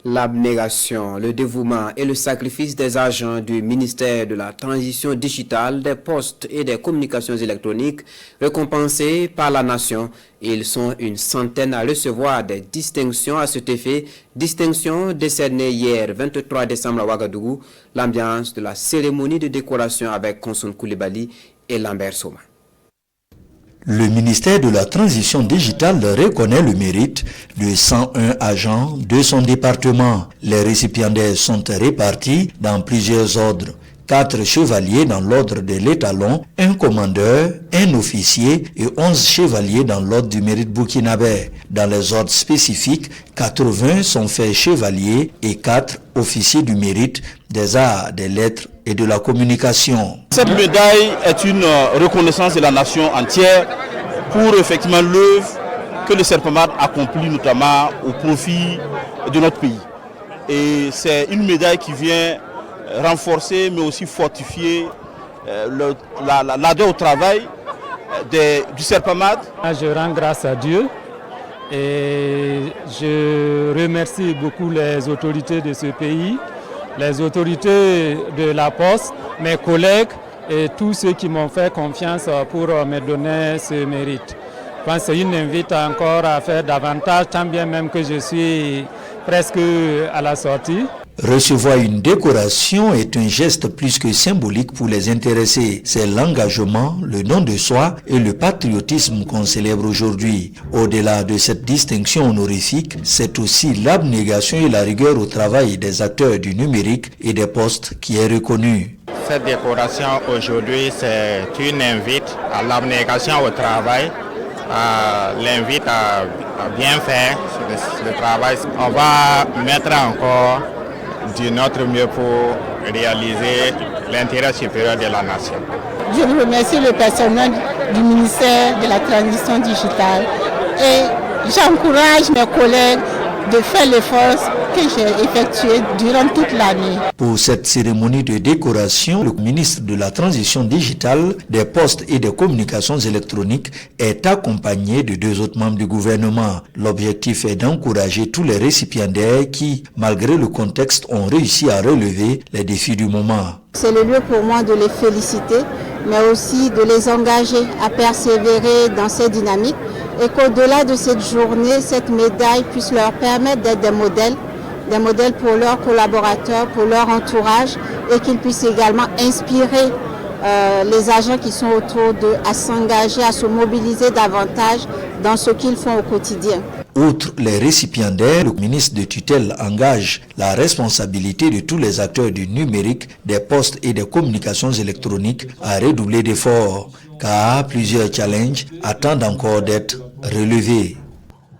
L'abnégation, le dévouement et le sacrifice des agents du ministère de la Transition digitale, des postes et des communications électroniques récompensés par la nation. Ils sont une centaine à recevoir des distinctions à cet effet. Distinctions décernées hier 23 décembre à Ouagadougou. L'ambiance de la cérémonie de décoration avec Konson Koulibaly et Lambert Soma. Le ministère de la Transition digitale reconnaît le mérite de 101 agents de son département. Les récipiendaires sont répartis dans plusieurs ordres. 4 chevaliers dans l'ordre de l'étalon, un commandeur, un officier et 11 chevaliers dans l'ordre du mérite burkinabé. Dans les ordres spécifiques, 80 sont faits chevaliers et 4 officiers du mérite des arts, des lettres et de la communication. Cette médaille est une reconnaissance de la nation entière pour effectivement l'œuvre que le Serpamad accomplit notamment au profit de notre pays. Et c'est une médaille qui vient renforcer mais aussi fortifier l'adhère au travail du Serpamad. Je rends grâce à Dieu et je remercie beaucoup les autorités de ce pays, les autorités de la Poste, mes collègues et tous ceux qui m'ont fait confiance pour me donner ce mérite. Je pense que c'est une invite encore à faire davantage, tant bien même que je suis presque à la sortie. Recevoir une décoration est un geste plus que symbolique pour les intéressés. C'est l'engagement, le don de soi et le patriotisme qu'on célèbre aujourd'hui. Au-delà de cette distinction honorifique, c'est aussi l'abnégation et la rigueur au travail des acteurs du numérique et des postes qui est reconnue. Cette décoration aujourd'hui, c'est une invite à l'abnégation au travail, l'invite à bien faire le travail. On va mettre encore du notre mieux pour réaliser l'intérêt supérieur de la nation. Je remercie le personnel du ministère de la Transition digitale et j'encourage mes collègues de faire l'effort que j'ai effectué durant toute l'année. Pour cette cérémonie de décoration, le ministre de la Transition digitale, des postes et des communications électroniques est accompagné de 2 autres membres du gouvernement. L'objectif est d'encourager tous les récipiendaires qui, malgré le contexte, ont réussi à relever les défis du moment. C'est le lieu pour moi de les féliciter, mais aussi de les engager à persévérer dans cette dynamique et qu'au-delà de cette journée, cette médaille puisse leur permettre d'être des modèles pour leurs collaborateurs, pour leur entourage et qu'ils puissent également inspirer les agents qui sont autour d'eux à s'engager, à se mobiliser davantage dans ce qu'ils font au quotidien. Outre les récipiendaires, le ministre de tutelle engage la responsabilité de tous les acteurs du numérique, des postes et des communications électroniques à redoubler d'efforts, car plusieurs challenges attendent encore d'être relevés.